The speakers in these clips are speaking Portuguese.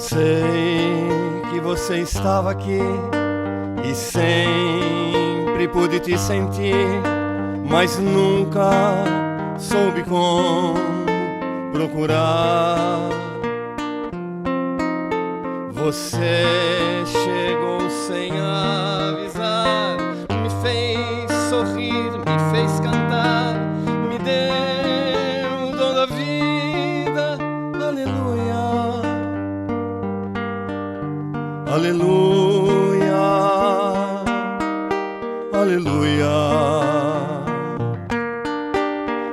sei que você estava aqui e sempre pude te sentir, mas nunca soube como procurar. Você chegou sem avisar, me fez sorrir, me fez cantar, me deu o dom da vida. Aleluia, aleluia, aleluia,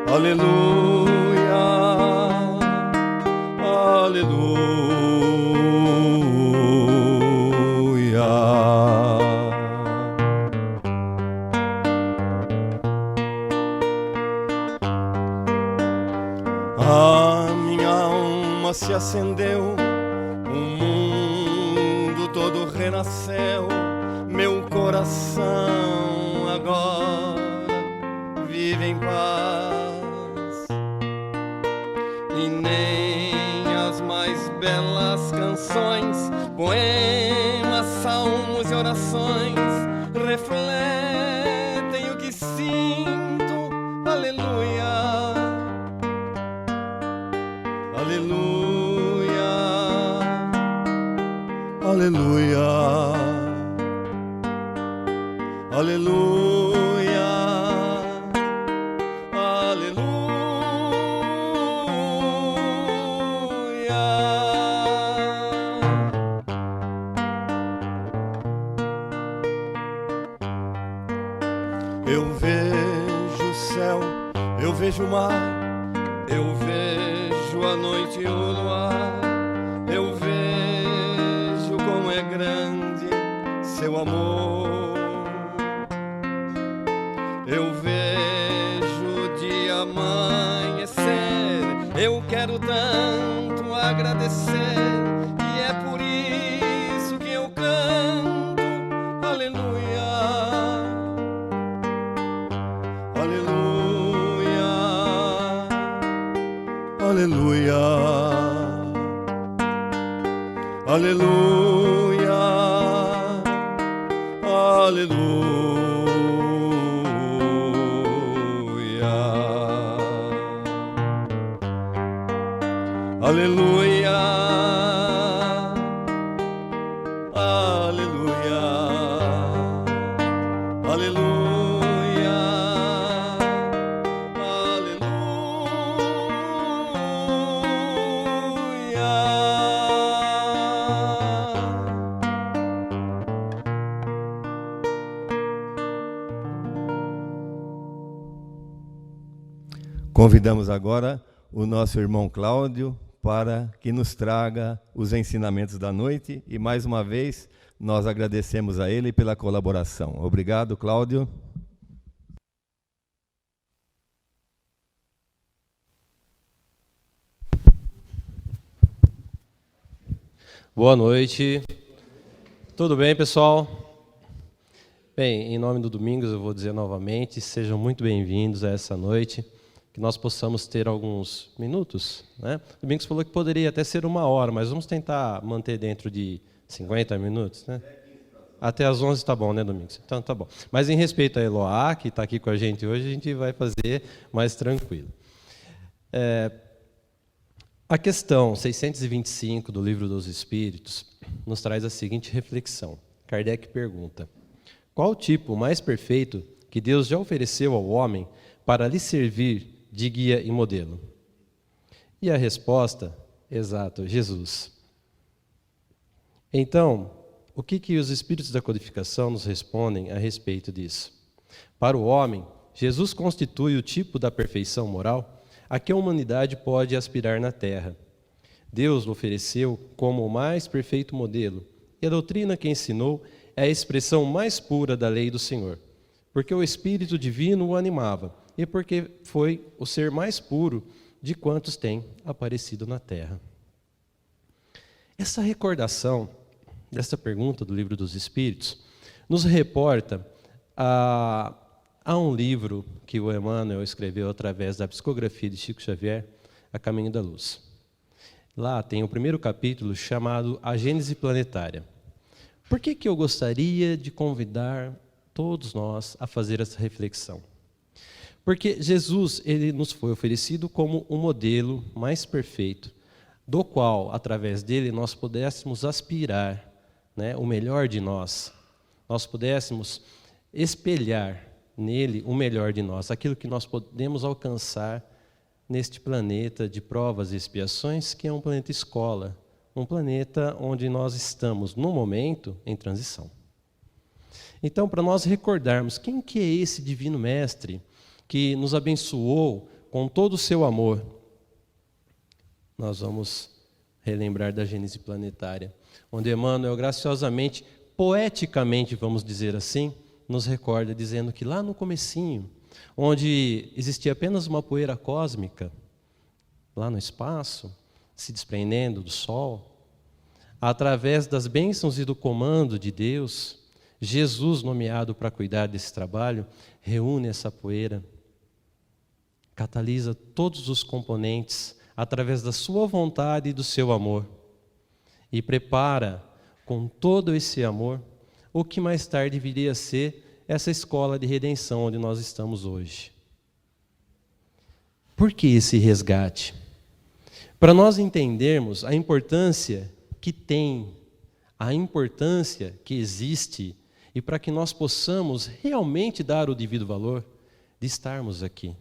aleluia, aleluia. A minha alma se acendeu, o mundo todo renasceu, meu coração agora vive em paz. E nem as mais belas canções, poemas, salmos e orações refletem o que sinto. Aleluia, aleluia, aleluia, aleluia, aleluia. Eu vejo o céu, eu vejo o mar, eu vejo a noite e o luar, eu vejo como é grande seu amor. Eu vejo o dia amanhecer, eu quero tanto agradecer, e é por isso que eu canto. Aleluia, aleluia, aleluia, aleluia, aleluia. Aleluia, aleluia, aleluia, Convidamos agora o nosso irmão Cláudio para que nos traga os ensinamentos da noite, e mais uma vez nós agradecemos a ele pela colaboração. Obrigado, Cláudio. Boa noite. Tudo bem, pessoal? Bem, em nome do Domingos eu vou dizer novamente, sejam muito bem-vindos a essa noite, que nós possamos ter alguns minutos, né? O Domingos falou que poderia até ser 1 hora, mas vamos tentar manter dentro de 50 minutos, né? Até às 11 está bom, né, Domingos? Então tá bom. Mas em respeito a Eloá, que está aqui com a gente hoje, a gente vai fazer mais tranquilo. A questão 625 do Livro dos Espíritos nos traz a seguinte reflexão. Kardec pergunta: qual o tipo mais perfeito que Deus já ofereceu ao homem para lhe servir de guia e modelo? E a resposta, exato, Jesus. Então, o que os Espíritos da Codificação nos respondem a respeito disso? Para o homem, Jesus constitui o tipo da perfeição moral a que a humanidade pode aspirar na Terra. Deus o ofereceu como o mais perfeito modelo, e a doutrina que ensinou é a expressão mais pura da lei do Senhor, porque o Espírito Divino o animava, e porque foi o ser mais puro de quantos têm aparecido na Terra. Essa recordação dessa pergunta do Livro dos Espíritos nos reporta a um livro que o Emmanuel escreveu através da psicografia de Chico Xavier, A Caminho da Luz. lá tem o primeiro capítulo chamado A Gênese Planetária. Por que eu gostaria de convidar todos nós a fazer essa reflexão? Porque Jesus, ele nos foi oferecido como um modelo mais perfeito, do qual, através dele, nós pudéssemos aspirar, né, o melhor de nós. Nós pudéssemos espelhar nele o melhor de nós, aquilo que nós podemos alcançar neste planeta de provas e expiações, que é um planeta escola, um planeta onde nós estamos, no momento, em transição. Então, para nós recordarmos quem que é esse Divino Mestre que nos abençoou com todo o seu amor, nós vamos relembrar da Gênese Planetária, onde Emmanuel graciosamente, poeticamente, vamos dizer assim, nos recorda dizendo que lá no comecinho, onde existia apenas uma poeira cósmica, lá no espaço, se desprendendo do Sol, através das bênçãos e do comando de Deus, Jesus, nomeado para cuidar desse trabalho, reúne essa poeira, catalisa todos os componentes através da sua vontade e do seu amor e prepara com todo esse amor o que mais tarde viria a ser essa escola de redenção onde nós estamos hoje. Por que esse resgate? Para nós entendermos a importância que tem, a importância que existe e para que nós possamos realmente dar o devido valor de estarmos aqui.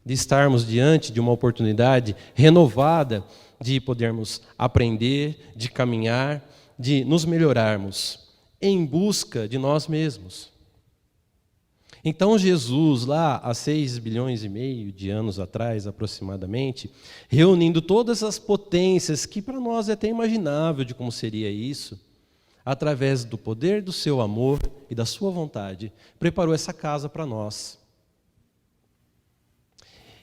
De estarmos diante de uma oportunidade renovada de podermos aprender, de caminhar, de nos melhorarmos em busca de nós mesmos. Então Jesus, lá há 6,5 bilhões de anos atrás, aproximadamente, reunindo todas as potências que para nós é até imaginável de como seria isso, através do poder do seu amor e da sua vontade, preparou essa casa para nós.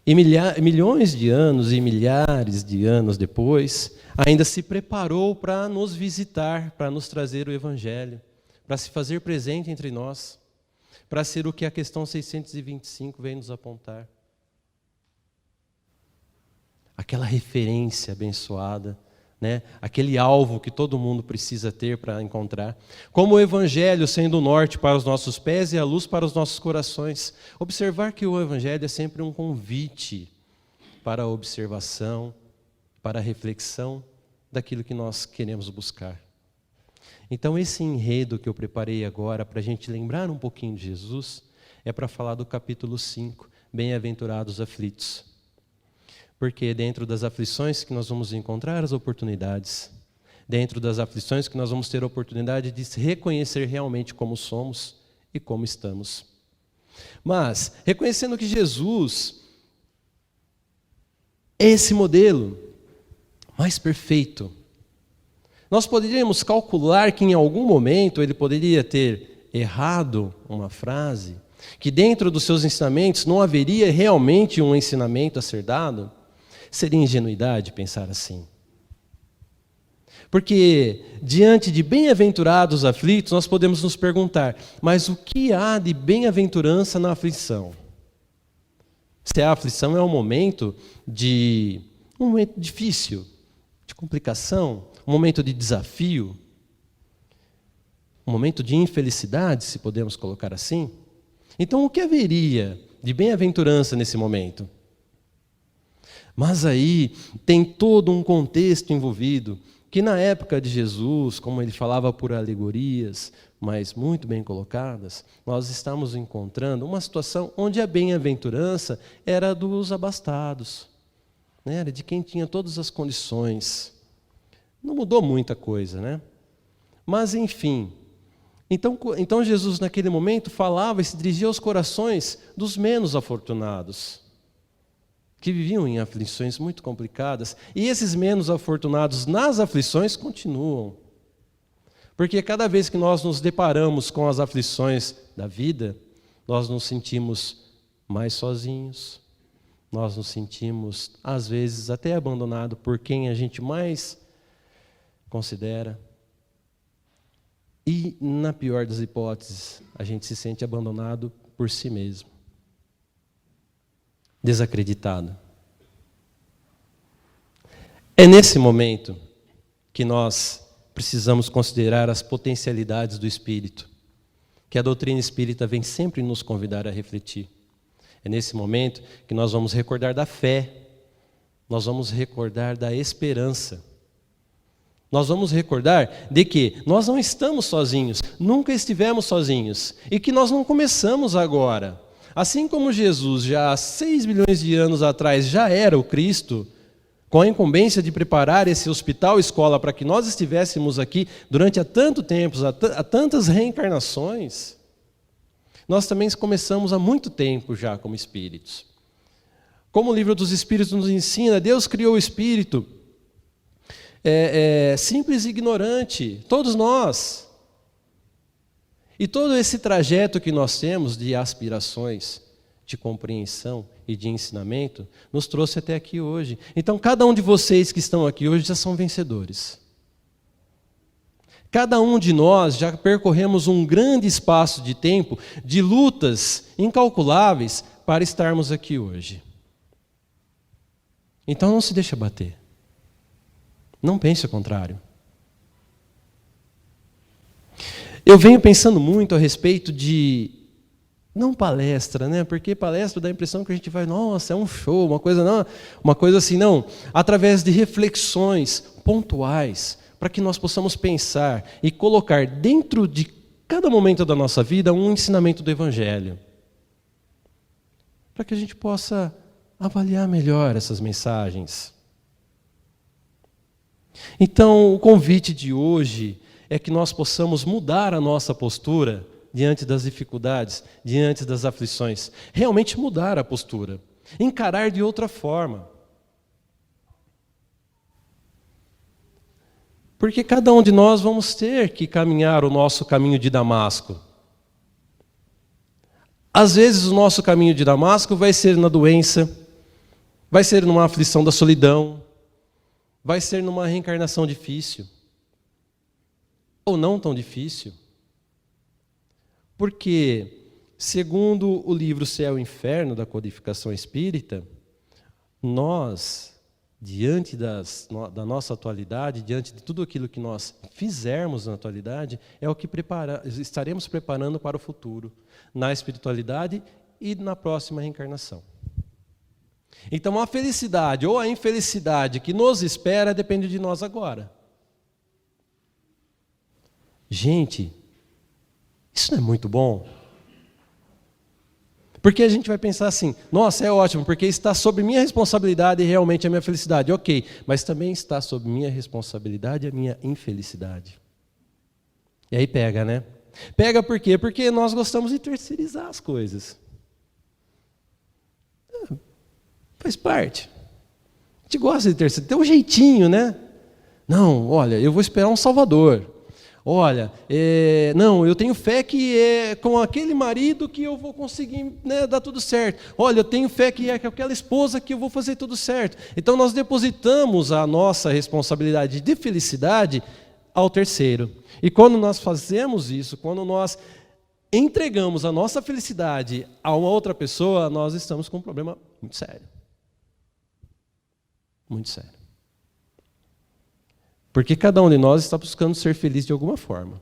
E milhões de anos e milhares de anos depois, ainda se preparou para nos visitar, para nos trazer o Evangelho, para se fazer presente entre nós, para ser o que a questão 625 vem nos apontar. Aquela referência abençoada, né? Aquele alvo que todo mundo precisa ter para encontrar. Como o Evangelho sendo o norte para os nossos pés e a luz para os nossos corações. Observar que o Evangelho é sempre um convite para a observação, para a reflexão daquilo que nós queremos buscar. Então esse enredo que eu preparei agora para a gente lembrar um pouquinho de Jesus é para falar do capítulo 5, Bem-aventurados aflitos. Porque dentro das aflições que nós vamos encontrar as oportunidades, dentro das aflições que nós vamos ter a oportunidade de reconhecer realmente como somos e como estamos. Mas, reconhecendo que Jesus é esse modelo mais perfeito, nós poderíamos calcular que em algum momento ele poderia ter errado uma frase, que dentro dos seus ensinamentos não haveria realmente um ensinamento a ser dado. Seria ingenuidade pensar assim. Porque, diante de bem-aventurados aflitos, nós podemos nos perguntar, mas o que há de bem-aventurança na aflição? Se a aflição é um momento difícil, de complicação, um momento de desafio, um momento de infelicidade, se podemos colocar assim, então o que haveria de bem-aventurança nesse momento? Mas aí tem todo um contexto envolvido, que na época de Jesus, como ele falava por alegorias, mas muito bem colocadas, nós estamos encontrando uma situação onde a bem-aventurança era dos abastados, né? Era de quem tinha todas as condições. Não mudou muita coisa, né? Mas enfim, então Jesus naquele momento falava e se dirigia aos corações dos menos afortunados, que viviam em aflições muito complicadas, e esses menos afortunados nas aflições continuam. Porque cada vez que nós nos deparamos com as aflições da vida, nós nos sentimos mais sozinhos, nós nos sentimos, às vezes, até abandonados por quem a gente mais considera. E, na pior das hipóteses, a gente se sente abandonado por si mesmo. Desacreditado. É nesse momento que nós precisamos considerar as potencialidades do Espírito, que a doutrina espírita vem sempre nos convidar a refletir. É nesse momento que nós vamos recordar da fé, nós vamos recordar da esperança. Nós vamos recordar de que nós não estamos sozinhos, nunca estivemos sozinhos, e que nós não começamos agora. Assim como Jesus, já há 6 milhões de anos atrás, já era o Cristo, com a incumbência de preparar esse hospital-escola para que nós estivéssemos aqui durante há tanto tempo, há tantas reencarnações, nós também começamos há muito tempo já como espíritos. Como o livro dos Espíritos nos ensina, Deus criou o espírito simples e ignorante, todos nós. E todo esse trajeto que nós temos de aspirações, de compreensão e de ensinamento, nos trouxe até aqui hoje. Então, cada um de vocês que estão aqui hoje já são vencedores. Cada um de nós já percorremos um grande espaço de tempo, de lutas incalculáveis, para estarmos aqui hoje. Então, não se deixe abater. Não pense o contrário. Eu venho pensando muito a respeito de, não palestra, né? Porque palestra dá a impressão que a gente vai, nossa, é um show, uma coisa assim, não. Através de reflexões pontuais, para que nós possamos pensar e colocar dentro de cada momento da nossa vida um ensinamento do Evangelho. Para que a gente possa avaliar melhor essas mensagens. Então, o convite de hoje é que nós possamos mudar a nossa postura diante das dificuldades, diante das aflições. Realmente mudar a postura. Encarar de outra forma. Porque cada um de nós vamos ter que caminhar o nosso caminho de Damasco. Às vezes o nosso caminho de Damasco vai ser na doença, vai ser numa aflição da solidão, vai ser numa reencarnação difícil. Ou não tão difícil. Porque, segundo o livro Céu e Inferno, da Codificação Espírita, nós, diante da nossa atualidade, diante de tudo aquilo que nós fizermos na atualidade, é o que estaremos preparando para o futuro, na espiritualidade e na próxima reencarnação. Então, a felicidade ou a infelicidade que nos espera depende de nós agora. Gente, isso não é muito bom? Porque a gente vai pensar assim, nossa, é ótimo, porque está sob minha responsabilidade e realmente a minha felicidade. Ok, mas também está sob minha responsabilidade a minha infelicidade. E aí pega, né? Pega por quê? Porque nós gostamos de terceirizar as coisas. Faz parte. A gente gosta de terceirizar. Tem um jeitinho, né? Não, olha, eu vou esperar um Salvador. Olha, não, eu tenho fé que é com aquele marido que eu vou conseguir, né, dar tudo certo. Olha, eu tenho fé que é com aquela esposa que eu vou fazer tudo certo. Então nós depositamos a nossa responsabilidade de felicidade ao terceiro. E quando nós fazemos isso, quando nós entregamos a nossa felicidade a uma outra pessoa, nós estamos com um problema muito sério. Muito sério. Porque cada um de nós está buscando ser feliz de alguma forma.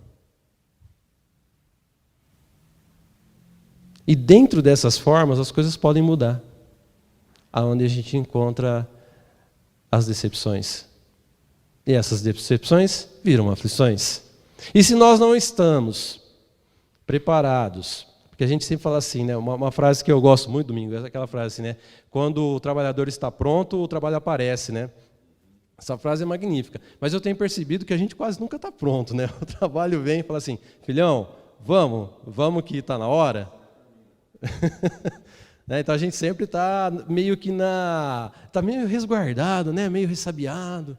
E dentro dessas formas, as coisas podem mudar. Aonde a gente encontra as decepções. E essas decepções viram aflições. E se nós não estamos preparados, porque a gente sempre fala assim, né? Uma frase que eu gosto muito, Domingo, é aquela frase assim, né? Quando o trabalhador está pronto, o trabalho aparece, né? Essa frase é magnífica. Mas eu tenho percebido que a gente quase nunca está pronto, né? O trabalho vem e fala assim, filhão, vamos que está na hora. Né? Então a gente sempre está meio que está meio resguardado, né? Meio ressabiado.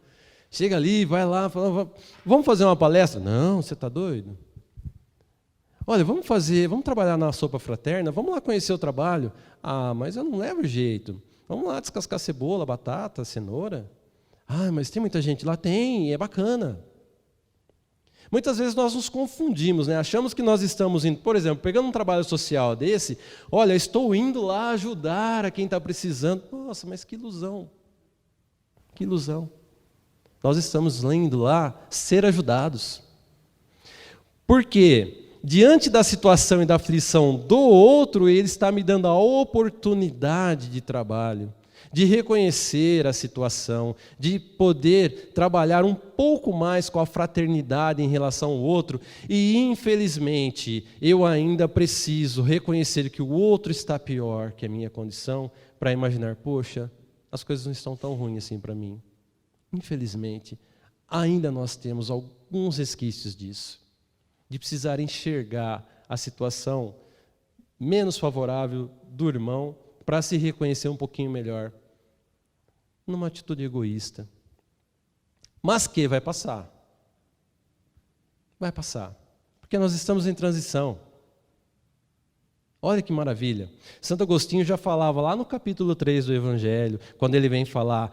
Chega ali, vai lá, fala, vamos fazer uma palestra? Não, você está doido? Olha, vamos trabalhar na sopa fraterna, vamos lá conhecer o trabalho. Ah, mas eu não levo jeito. Vamos lá descascar cebola, batata, cenoura. Ah, mas tem muita gente lá? Tem, é bacana. Muitas vezes nós nos confundimos, né? Achamos que nós estamos indo, por exemplo, pegando um trabalho social desse, olha, estou indo lá ajudar a quem está precisando. Nossa, mas que ilusão. Que ilusão. Nós estamos lendo lá ser ajudados. Porque diante da situação e da aflição do outro, ele está me dando a oportunidade de trabalho, de reconhecer a situação, de poder trabalhar um pouco mais com a fraternidade em relação ao outro. E, infelizmente, eu ainda preciso reconhecer que o outro está pior que a minha condição para imaginar, poxa, as coisas não estão tão ruins assim para mim. Infelizmente, ainda nós temos alguns resquícios disso, de precisar enxergar a situação menos favorável do irmão para se reconhecer um pouquinho melhor, numa atitude egoísta. Mas que vai passar. Vai passar. Porque nós estamos em transição. Olha que maravilha. Santo Agostinho já falava lá no capítulo 3 do Evangelho, quando ele vem falar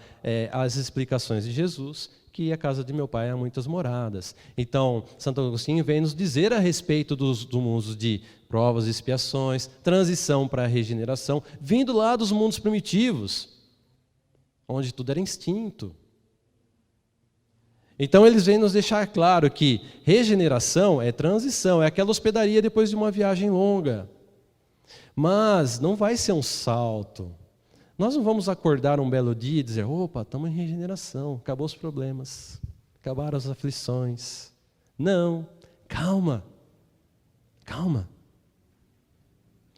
as explicações de Jesus, que a casa de meu pai há muitas moradas. Então, Santo Agostinho vem nos dizer a respeito do mundo de provas e expiações, transição para a regeneração, vindo lá dos mundos primitivos, onde tudo era instinto. Então, eles vêm nos deixar claro que regeneração é transição, é aquela hospedaria depois de uma viagem longa. Mas não vai ser um salto. Nós não vamos acordar um belo dia e dizer, opa, estamos em regeneração, acabou os problemas, acabaram as aflições. Não, calma, calma.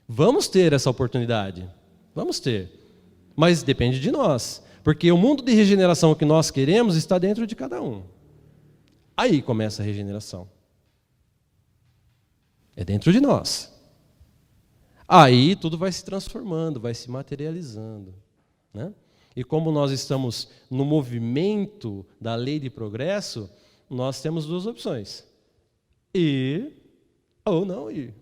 Vamos ter essa oportunidade, vamos ter, mas depende de nós, porque o mundo de regeneração que nós queremos está dentro de cada um. Aí começa a regeneração. É dentro de nós. Aí tudo vai se transformando, vai se materializando, né? E como nós estamos no movimento da lei de progresso, nós temos duas opções: ir ou não ir.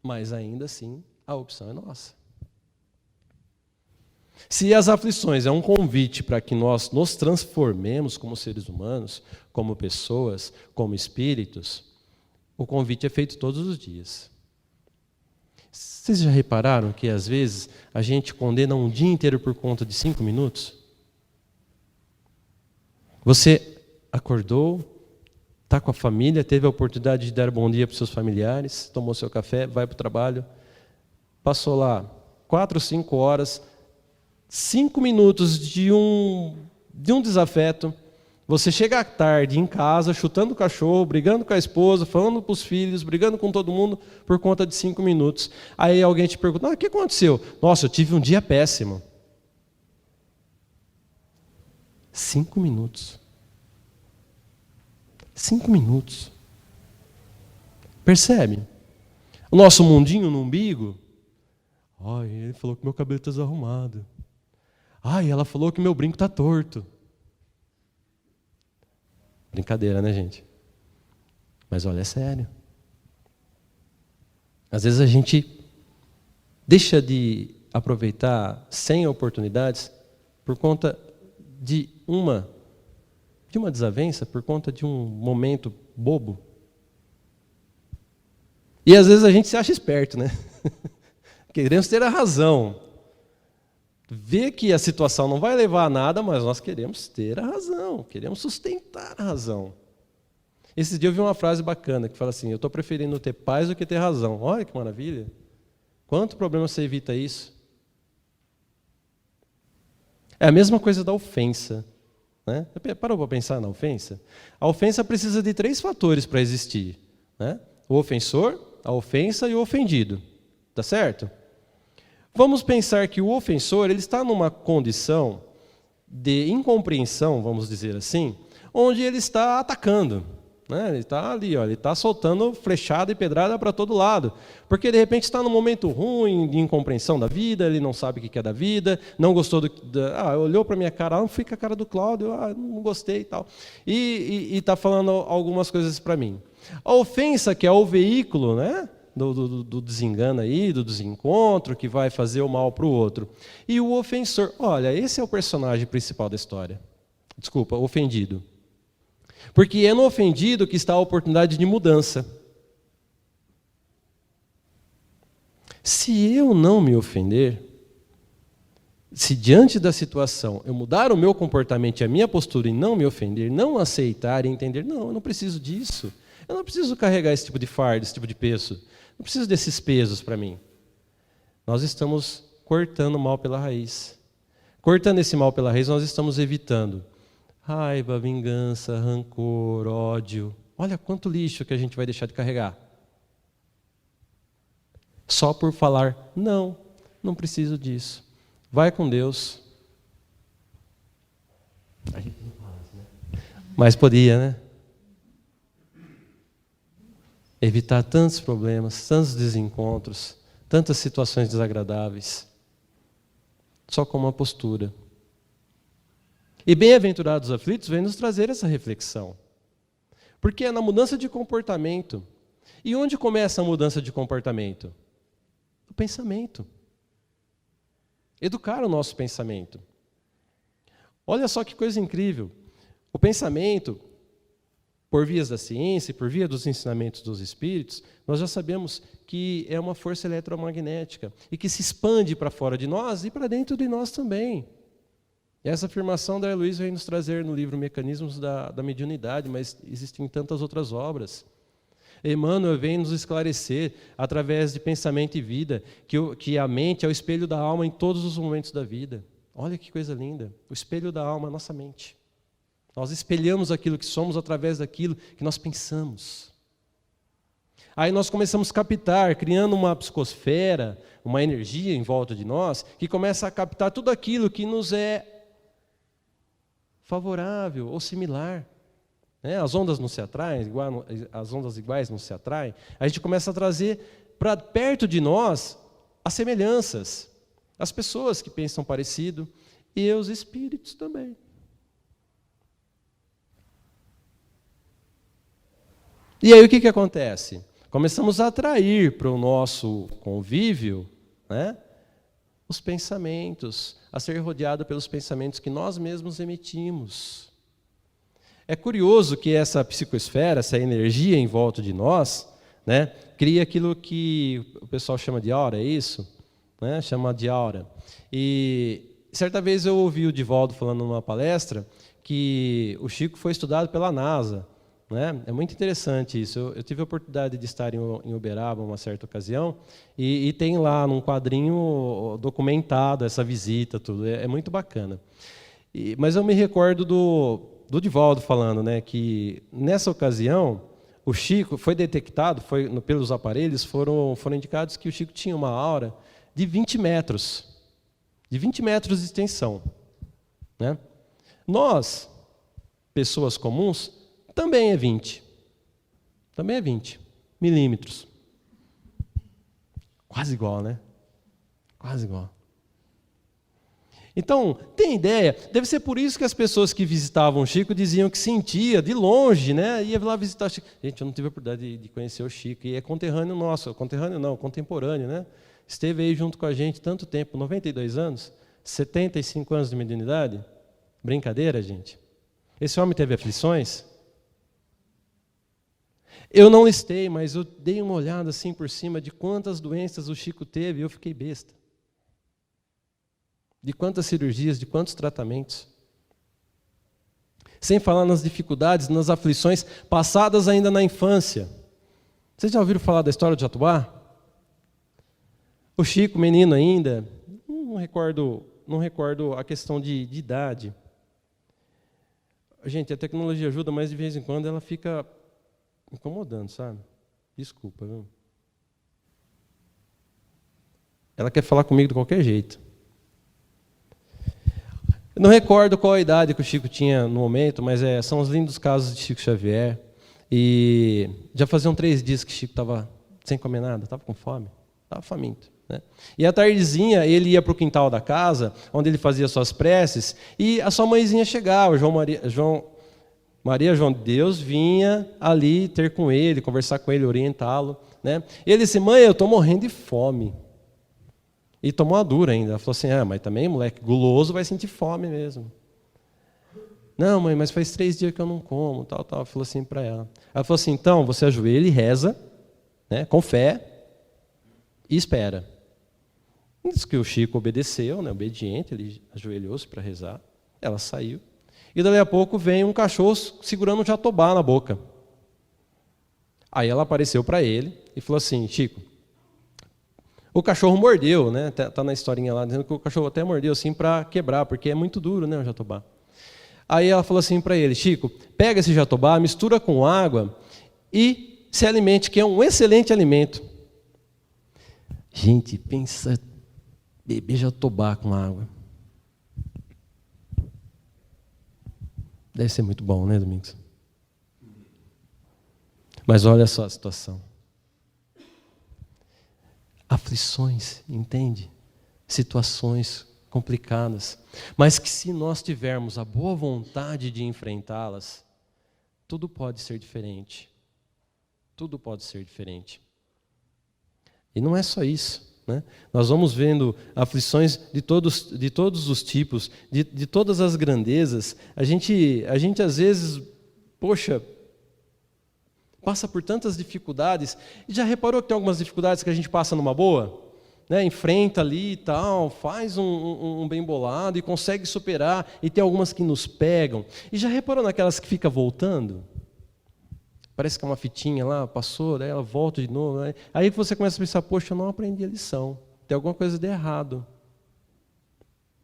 Mas ainda assim, a opção é nossa. Se as aflições é um convite para que nós nos transformemos como seres humanos, como pessoas, como espíritos, o convite é feito todos os dias. Vocês já repararam que, às vezes, a gente condena um dia inteiro por conta de 5 minutos? Você acordou, está com a família, teve a oportunidade de dar bom dia para os seus familiares, tomou seu café, vai para o trabalho, passou lá 4 ou 5 horas, 5 minutos de um desafeto. Você chega à tarde em casa, chutando o cachorro, brigando com a esposa, falando para os filhos, brigando com todo mundo por conta de 5 minutos. Aí alguém te pergunta, o que aconteceu? Nossa, eu tive um dia péssimo. 5 minutos. 5 minutos. Percebe? O nosso mundinho no umbigo. Ai, ele falou que meu cabelo está desarrumado. Ai, ela falou que meu brinco está torto. Brincadeira, né, gente? Mas olha, é sério. Às vezes a gente deixa de aproveitar 100 oportunidades por conta de uma desavença, por conta de um momento bobo. E às vezes a gente se acha esperto, né? Queremos ter a razão. Vê que a situação não vai levar a nada, mas nós queremos ter a razão, queremos sustentar a razão. Esses dias eu vi uma frase bacana que fala assim, eu estou preferindo ter paz do que ter razão. Olha que maravilha. Quanto problema você evita isso? É a mesma coisa da ofensa, né? Parou para pensar na ofensa? A ofensa precisa de 3 fatores para existir, né? O ofensor, a ofensa e o ofendido. Tá certo? Vamos pensar que o ofensor ele está numa condição de incompreensão, vamos dizer assim, onde ele está atacando. Né? Ele está ali, ele está soltando flechada e pedrada para todo lado. Porque de repente está num momento ruim de incompreensão da vida, ele não sabe o que é da vida, não gostou olhou para a minha cara, não fui com a cara do Cláudio, não gostei e tal. E está falando algumas coisas para mim. A ofensa, que é o veículo, né? Do desengano aí, do desencontro, que vai fazer o mal para o outro. E o ofensor, olha, esse é o personagem principal da história. Desculpa, o ofendido. Porque é no ofendido que está a oportunidade de mudança. Se eu não me ofender, se diante da situação eu mudar o meu comportamento e a minha postura e não me ofender, não aceitar e entender, não, eu não preciso disso. Eu não preciso carregar esse tipo de fardo, esse tipo de peso. Não preciso desses pesos para mim. Nós estamos cortando o mal pela raiz. Cortando esse mal pela raiz, nós estamos evitando raiva, vingança, rancor, ódio. Olha quanto lixo que a gente vai deixar de carregar. Só por falar, não preciso disso. Vai com Deus. A gente não fala assim, né? Mas podia, né? Evitar tantos problemas, tantos desencontros, tantas situações desagradáveis. Só com uma postura. E bem-aventurados os aflitos vem nos trazer essa reflexão. Porque é na mudança de comportamento. E onde começa a mudança de comportamento? O pensamento. Educar o nosso pensamento. Olha só que coisa incrível. O pensamento, por vias da ciência, por via dos ensinamentos dos espíritos, nós já sabemos que é uma força eletromagnética e que se expande para fora de nós e para dentro de nós também. E essa afirmação da Heloísa vem nos trazer no livro Mecanismos da Mediunidade, mas existem tantas outras obras. Emmanuel vem nos esclarecer, através de pensamento e vida, que a mente é o espelho da alma em todos os momentos da vida. Olha que coisa linda. O espelho da alma é a nossa mente. Nós espelhamos aquilo que somos através daquilo que nós pensamos. Aí nós começamos a captar, criando uma psicosfera, uma energia em volta de nós, que começa a captar tudo aquilo que nos é favorável ou similar. As ondas não se atraem, as ondas iguais não se atraem. A gente começa a trazer para perto de nós as semelhanças, as pessoas que pensam parecido e os espíritos também. E aí o que acontece? Começamos a atrair para o nosso convívio, os pensamentos, a ser rodeado pelos pensamentos que nós mesmos emitimos. É curioso que essa psicosfera, essa energia em volta de nós, cria aquilo que o pessoal chama de aura, é isso? Chama de aura. E certa vez eu ouvi o Divaldo falando numa palestra que o Chico foi estudado pela NASA. É muito interessante isso. Eu tive a oportunidade de estar em Uberaba uma certa ocasião e tem lá num quadrinho documentado essa visita, tudo. É muito bacana. Mas eu me recordo do Divaldo falando, que nessa ocasião o Chico foi detectado, pelos aparelhos foram indicados que o Chico tinha uma aura de 20 metros, de extensão. Nós, pessoas comuns, também é 20 milímetros. Quase igual, né? Quase igual. Então, tem ideia? Deve ser por isso que as pessoas que visitavam o Chico diziam que sentia de longe, ia lá visitar o Chico. Gente, eu não tive a oportunidade de conhecer o Chico, e é conterrâneo nosso, contemporâneo, Esteve aí junto com a gente tanto tempo, 92 anos, 75 anos de mediunidade. Brincadeira, gente? Esse homem teve aflições? Eu não listei, mas eu dei uma olhada assim por cima de quantas doenças o Chico teve e eu fiquei besta. De quantas cirurgias, de quantos tratamentos. Sem falar nas dificuldades, nas aflições passadas ainda na infância. Vocês já ouviram falar da história de Jatobá? O Chico, menino ainda, não recordo a questão de idade. Gente, a tecnologia ajuda, mas de vez em quando ela fica incomodando, sabe? Desculpa, viu? Ela quer falar comigo de qualquer jeito. Eu não recordo qual a idade que o Chico tinha no momento, mas são os lindos casos de Chico Xavier. E já faziam 3 dias que Chico estava sem comer nada, estava com fome, estava faminto. E à tardezinha ele ia para o quintal da casa, onde ele fazia suas preces, e a sua mãezinha chegava, João de Deus vinha ali ter com ele, conversar com ele, orientá-lo. E ele disse: mãe, eu estou morrendo de fome. E tomou a dura ainda. Ela falou assim: mas também, moleque, guloso vai sentir fome mesmo. Não, mãe, mas faz 3 dias que eu não como, tal. Ela falou assim para ela. Ela falou assim: então, você ajoelha e reza, com fé, e espera. Diz que o Chico obedeceu, né, obediente, ele ajoelhou-se para rezar. Ela saiu. E dali a pouco vem um cachorro segurando um jatobá na boca. Aí ela apareceu para ele e falou assim: Chico, o cachorro mordeu, né? Tá na historinha lá, dizendo que o cachorro até mordeu assim para quebrar, porque é muito duro, né, o jatobá. Aí ela falou assim para ele: Chico, pega esse jatobá, mistura com água e se alimente, que é um excelente alimento. Gente, pensa, beber jatobá com água. Deve ser muito bom, né, Domingos? Mas olha só a situação. Aflições, entende? Situações complicadas. Mas que se nós tivermos a boa vontade de enfrentá-las, tudo pode ser diferente. Tudo pode ser diferente. E não é só isso. Né? Nós vamos vendo aflições de todos os tipos, de todas as grandezas. A gente às vezes, passa por tantas dificuldades. E já reparou que tem algumas dificuldades que a gente passa numa boa? Né? Enfrenta ali e tal, faz um bem bolado e consegue superar. E tem algumas que nos pegam. E já reparou naquelas que fica voltando? Parece que é uma fitinha lá, passou, daí ela volta de novo. Né? Aí você começa a pensar: poxa, eu não aprendi a lição. Tem alguma coisa de errado.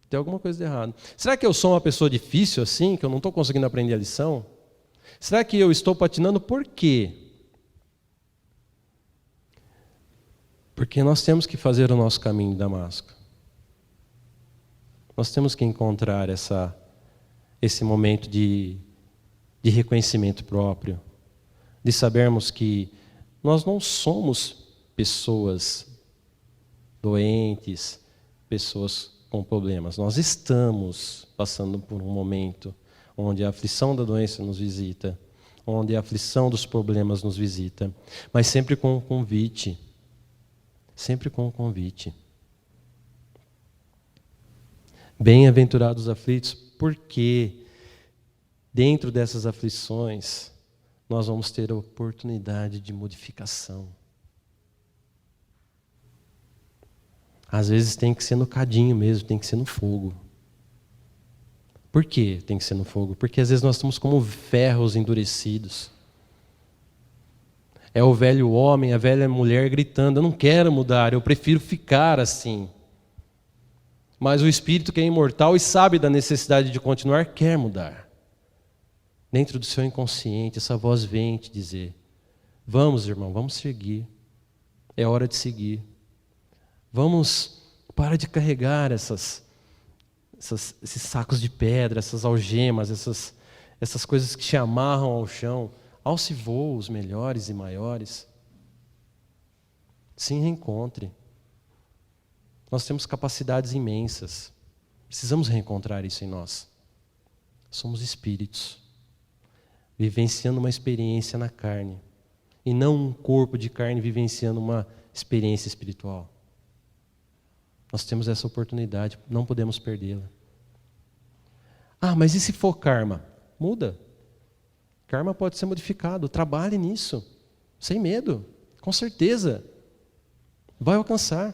Tem alguma coisa de errado. Será que eu sou uma pessoa difícil assim, que eu não estou conseguindo aprender a lição? Será que eu estou patinando por quê? Porque nós temos que fazer o nosso caminho de Damasco. Nós temos que encontrar esse momento de reconhecimento próprio, de sabermos que nós não somos pessoas doentes, pessoas com problemas. Nós estamos passando por um momento onde a aflição da doença nos visita, onde a aflição dos problemas nos visita, mas sempre com um convite. Sempre com um convite. Bem-aventurados os aflitos, porque dentro dessas aflições nós vamos ter a oportunidade de modificação. Às vezes tem que ser no cadinho mesmo, tem que ser no fogo. Por que tem que ser no fogo? Porque às vezes nós estamos como ferros endurecidos. É o velho homem, a velha mulher gritando: eu não quero mudar, eu prefiro ficar assim. Mas o espírito que é imortal e sabe da necessidade de continuar, quer mudar. Dentro do seu inconsciente, essa voz vem te dizer: vamos, irmão, vamos seguir. É hora de seguir. Vamos parar de carregar esses sacos de pedra, essas algemas, essas coisas que te amarram ao chão. Alce voos melhores e maiores. Se reencontre. Nós temos capacidades imensas. Precisamos reencontrar isso em nós. Somos espíritos, vivenciando uma experiência na carne, e não um corpo de carne vivenciando uma experiência espiritual. Nós temos essa oportunidade, não podemos perdê-la. Ah, mas e se for karma? Muda. Karma pode ser modificado, trabalhe nisso, sem medo, com certeza. Vai alcançar.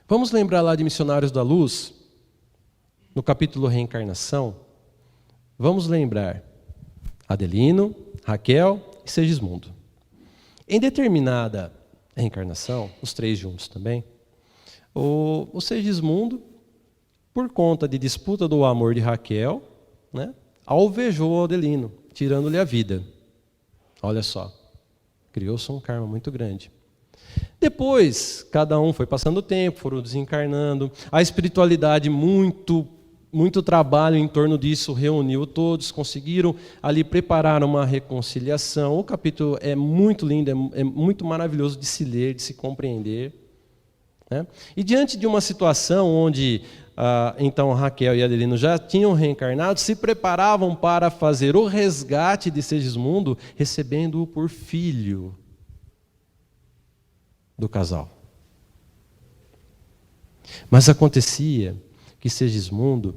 Vamos lembrar lá de Missionários da Luz, no capítulo Reencarnação. Vamos lembrar Adelino, Raquel e Segismundo. Em determinada reencarnação, os três juntos também, o Segismundo, por conta de disputa do amor de Raquel, né, alvejou o Adelino, tirando-lhe a vida. Olha só, criou-se um karma muito grande. Depois, cada um foi passando o tempo, foram desencarnando. A espiritualidade, muito trabalho em torno disso, reuniu todos, conseguiram ali preparar uma reconciliação. O capítulo é muito lindo, é muito maravilhoso de se ler, de se compreender. Né? E diante de uma situação onde então Raquel e Adelino já tinham reencarnado, se preparavam para fazer o resgate de Segismundo, recebendo-o por filho do casal. Mas acontecia que Segismundo,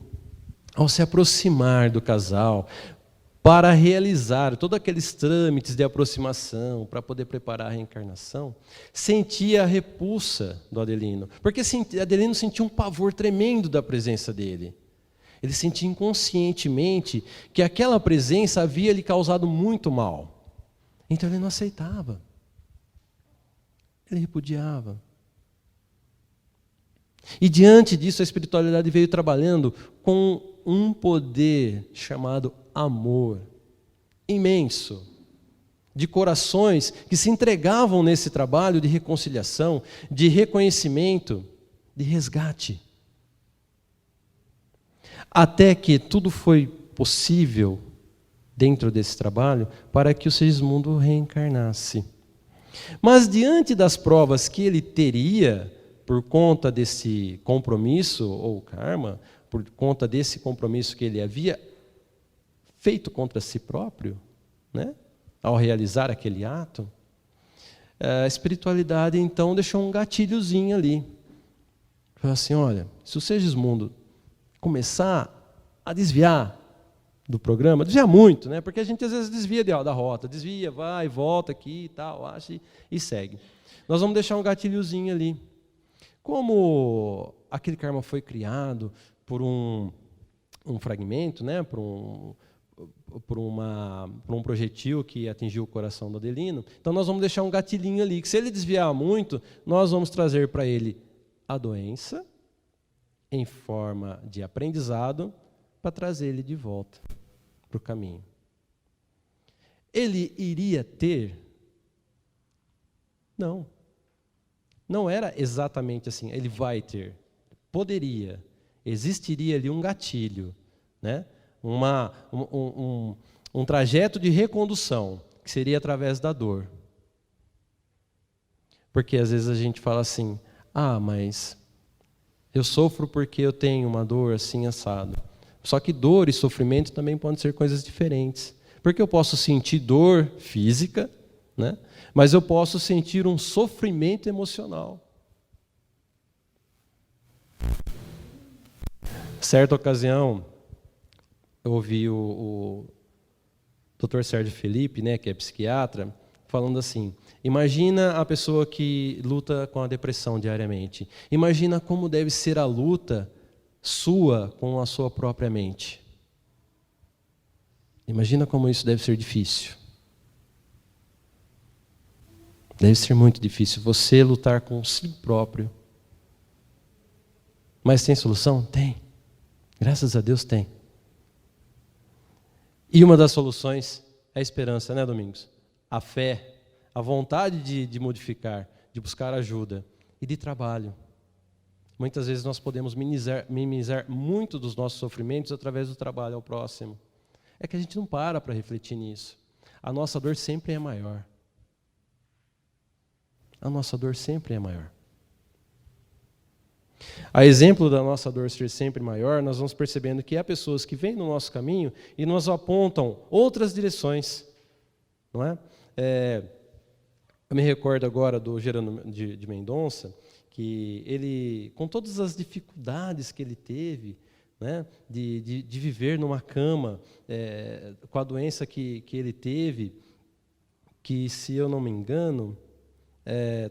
ao se aproximar do casal, para realizar todos aqueles trâmites de aproximação, para poder preparar a reencarnação, sentia a repulsa do Adelino. Porque Adelino sentia um pavor tremendo da presença dele. Ele sentia inconscientemente que aquela presença havia lhe causado muito mal. Então ele não aceitava. Ele repudiava. E diante disso, a espiritualidade veio trabalhando com um poder chamado amor imenso, de corações que se entregavam nesse trabalho de reconciliação, de reconhecimento, de resgate. Até que tudo foi possível dentro desse trabalho para que o Segismundo reencarnasse. Mas diante das provas que ele teria por conta desse compromisso ou karma, por conta desse compromisso que ele havia feito contra si próprio, né, ao realizar aquele ato, a espiritualidade então deixou um gatilhozinho ali. Falou assim, olha, se o Segismundo começar a desviar do programa, desviar muito, né, porque a gente às vezes desvia da rota, desvia, vai, volta aqui e tal, acha e segue. Nós vamos deixar um gatilhozinho ali. Como aquele karma foi criado por um fragmento, né, por um projetil que atingiu o coração do Adelino, então nós vamos deixar um gatilhinho ali, que se ele desviar muito, nós vamos trazer para ele a doença em forma de aprendizado para trazer ele de volta para o caminho. Ele iria ter? Não. Não era exatamente assim, ele vai ter. Poderia. Existiria ali um gatilho, né? Um trajeto de recondução, que seria através da dor. Porque às vezes a gente fala assim, mas eu sofro porque eu tenho uma dor assim assado. Só que dor e sofrimento também podem ser coisas diferentes. Porque eu posso sentir dor física, né? Mas eu posso sentir um sofrimento emocional. Certa ocasião, eu ouvi o Dr. Sérgio Felipe, né, que é psiquiatra, falando assim, imagina a pessoa que luta com a depressão diariamente. Imagina como deve ser a luta sua com a sua própria mente. Imagina como isso deve ser difícil. Deve ser muito difícil você lutar com si próprio. Mas tem solução? Tem. Graças a Deus tem. E uma das soluções é a esperança, né, Domingos? A fé, a vontade de modificar, de buscar ajuda e de trabalho. Muitas vezes nós podemos minimizar muito dos nossos sofrimentos através do trabalho ao próximo. É que a gente não para refletir nisso. A nossa dor sempre é maior. A nossa dor sempre é maior. A exemplo da nossa dor ser sempre maior, nós vamos percebendo que há pessoas que vêm no nosso caminho e nos apontam outras direções. Não é? Eu me recordo agora do Gerônimo de Mendonça, que ele, com todas as dificuldades que ele teve, né, de viver numa cama, com a doença que ele teve, que, se eu não me engano,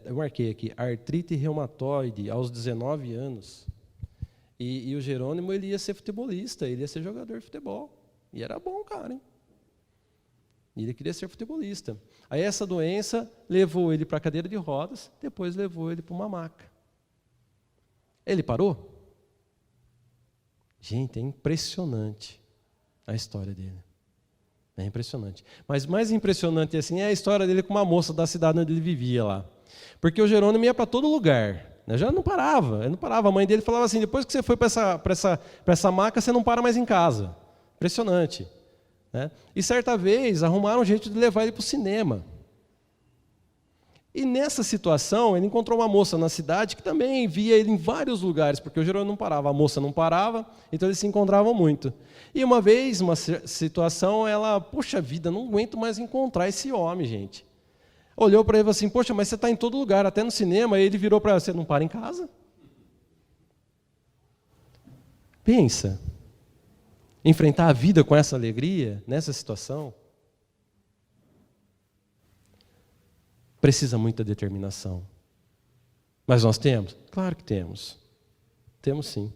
eu marquei aqui, artrite reumatoide, aos 19 anos. E o Jerônimo, ele ia ser futebolista, ele ia ser jogador de futebol. E era bom, cara, hein? E ele queria ser futebolista. Aí essa doença levou ele para a cadeira de rodas, depois levou ele para uma maca. Ele parou? Gente, é impressionante a história dele. É impressionante. Mas mais impressionante assim é a história dele com uma moça da cidade onde ele vivia lá. Porque o Jerônimo ia para todo lugar. Né? Já não parava. Ele não parava. A mãe dele falava assim, depois que você foi para essa maca, você não para mais em casa. Impressionante. Né? E certa vez arrumaram um jeito de levar ele para o cinema. E nessa situação, ele encontrou uma moça na cidade que também via ele em vários lugares, porque o Jerônimo não parava, a moça não parava, então eles se encontravam muito. E uma vez, uma situação, ela, poxa vida, não aguento mais encontrar esse homem, gente. Olhou para ele e falou assim, poxa, mas você está em todo lugar, até no cinema, e ele virou para ela, você não para em casa? Pensa. enfrentar a vida com essa alegria, nessa situação? Precisa muita determinação. Mas nós temos? Claro que temos. Temos sim.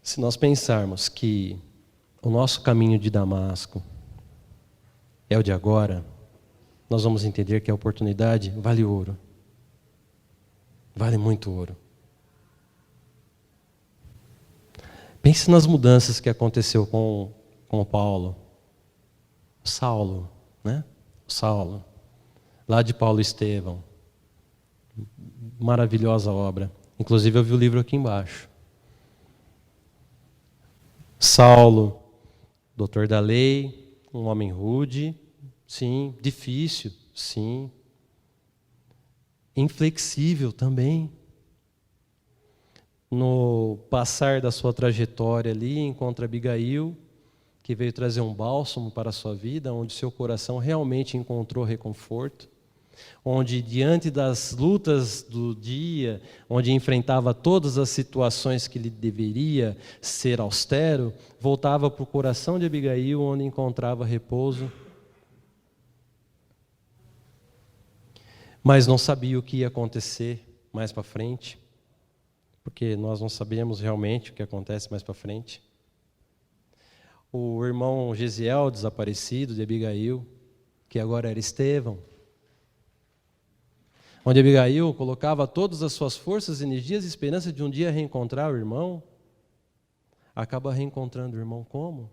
Se nós pensarmos que o nosso caminho de Damasco é o de agora, nós vamos entender que a oportunidade vale ouro. Vale muito ouro. Pense nas mudanças que aconteceu com Paulo. Saulo, né? Saulo. Lá de Paulo e Estevão. Maravilhosa obra. Inclusive eu vi o livro aqui embaixo. Saulo, doutor da lei, um homem rude, sim, difícil, sim. Inflexível também. No passar da sua trajetória ali, encontra Abigail, que veio trazer um bálsamo para a sua vida, onde seu coração realmente encontrou reconforto, onde diante das lutas do dia, onde enfrentava todas as situações que lhe deveria ser austero, voltava para o coração de Abigail, onde encontrava repouso. Mas não sabia o que ia acontecer mais para frente, porque nós não sabemos realmente o que acontece mais para frente. O irmão Gesiel, desaparecido de Abigail, que agora era Estevão, onde Abigail colocava todas as suas forças, energias e esperança de um dia reencontrar o irmão, acaba reencontrando o irmão como?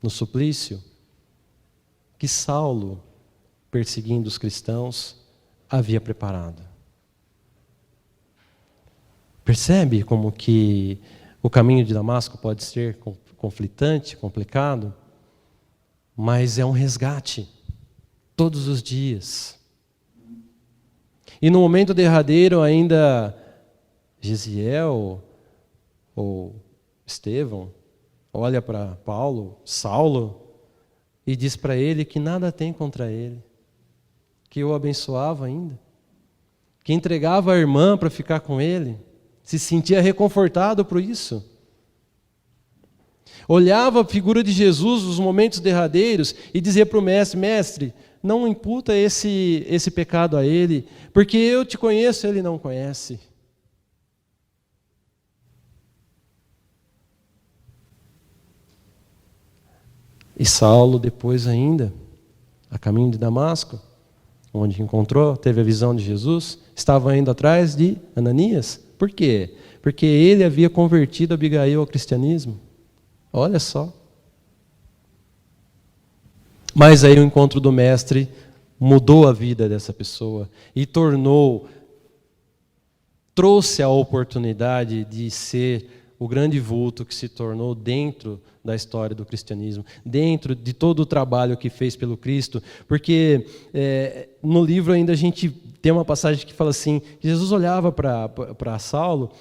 No suplício que Saulo, perseguindo os cristãos, havia preparado. Percebe como que o caminho de Damasco pode ser conflitante, complicado, mas é um resgate todos os dias. E no momento derradeiro ainda Gesiel ou Estevão olha para Paulo, Saulo, e diz para ele que nada tem contra ele, que o abençoava ainda, que entregava a irmã para ficar com ele, se sentia reconfortado por isso. Olhava a figura de Jesus nos momentos derradeiros e dizia para o mestre: mestre, não imputa esse pecado a ele, porque eu te conheço, ele não conhece. E Saulo, depois ainda, a caminho de Damasco, onde encontrou, teve a visão de Jesus, estava indo atrás de Ananias. Por quê? Porque ele havia convertido Abigail ao cristianismo. Olha só. Mas aí o encontro do mestre mudou a vida dessa pessoa e trouxe a oportunidade de ser o grande vulto que se tornou dentro da história do cristianismo, dentro de todo o trabalho que fez pelo Cristo, porque no livro ainda a gente tem uma passagem que fala assim, que Jesus olhava para Saulo,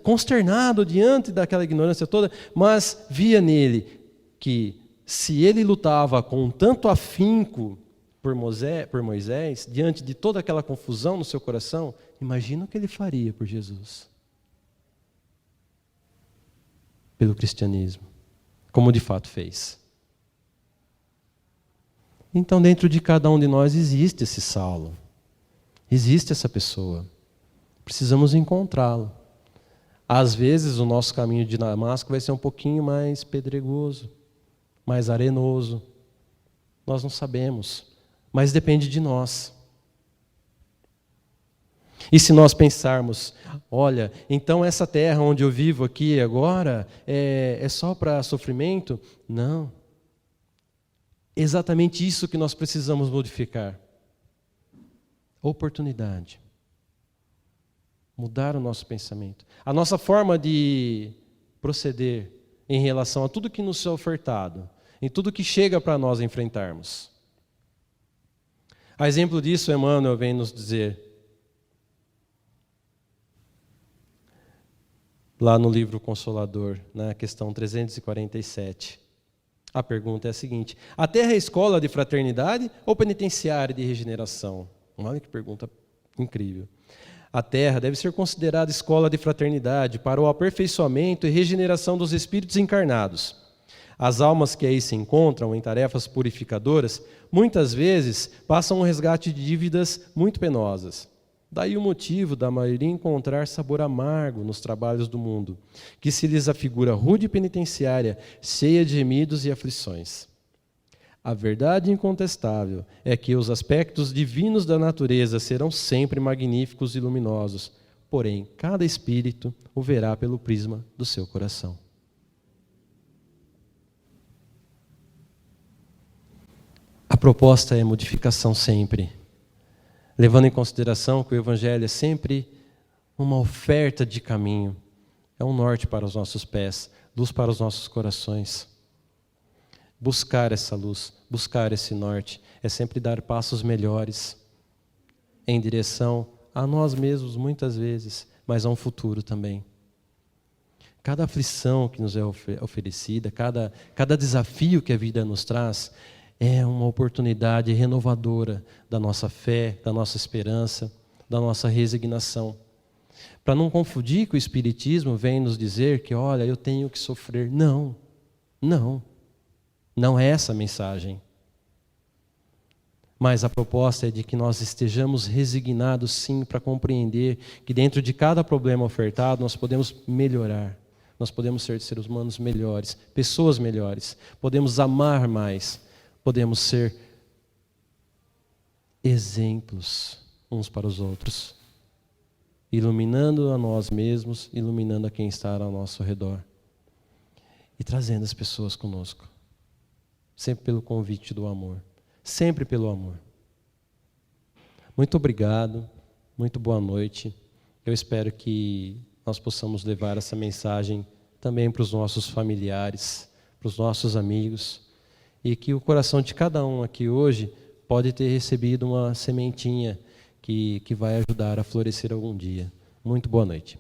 consternado diante daquela ignorância toda, mas via nele que se ele lutava com tanto afinco por Moisés, diante de toda aquela confusão no seu coração, imagina o que ele faria por Jesus. Pelo cristianismo, como de fato fez. Então, dentro de cada um de nós existe esse Saulo, existe essa pessoa. Precisamos encontrá-lo. Às vezes, o nosso caminho de Damasco vai ser um pouquinho mais pedregoso, mais arenoso. Nós não sabemos, mas depende de nós. E se nós pensarmos, olha, então essa terra onde eu vivo aqui agora é só para sofrimento? Não. Exatamente isso que nós precisamos modificar. Oportunidade. Mudar o nosso pensamento. A nossa forma de proceder em relação a tudo que nos é ofertado, em tudo que chega para nós enfrentarmos. A exemplo disso, Emmanuel vem nos dizer, lá no livro Consolador, na questão 347. A pergunta é a seguinte: a terra é escola de fraternidade ou penitenciária de regeneração? Olha que pergunta incrível. A terra deve ser considerada escola de fraternidade para o aperfeiçoamento e regeneração dos espíritos encarnados. As almas que aí se encontram em tarefas purificadoras, muitas vezes passam um resgate de dívidas muito penosas. Daí o motivo da maioria encontrar sabor amargo nos trabalhos do mundo, que se lhes afigura rude penitenciária, cheia de gemidos e aflições. A verdade incontestável é que os aspectos divinos da natureza serão sempre magníficos e luminosos, porém, cada espírito o verá pelo prisma do seu coração. A proposta é modificação sempre, levando em consideração que o Evangelho é sempre uma oferta de caminho, é um norte para os nossos pés, luz para os nossos corações. Buscar essa luz, buscar esse norte, é sempre dar passos melhores em direção a nós mesmos, muitas vezes, mas a um futuro também. Cada aflição que nos é oferecida, cada desafio que a vida nos traz, é uma oportunidade renovadora da nossa fé, da nossa esperança, da nossa resignação. Para não confundir que o Espiritismo vem nos dizer que, olha, eu tenho que sofrer. Não, não. Não é essa a mensagem. Mas a proposta é de que nós estejamos resignados, sim, para compreender que dentro de cada problema ofertado nós podemos melhorar. Nós podemos ser seres humanos melhores, pessoas melhores. Podemos amar mais. Podemos ser exemplos uns para os outros, iluminando a nós mesmos, iluminando a quem está ao nosso redor e trazendo as pessoas conosco, sempre pelo convite do amor, sempre pelo amor. Muito obrigado, muito boa noite. Eu espero que nós possamos levar essa mensagem também para os nossos familiares, para os nossos amigos, e que o coração de cada um aqui hoje pode ter recebido uma sementinha que vai ajudar a florescer algum dia. Muito boa noite.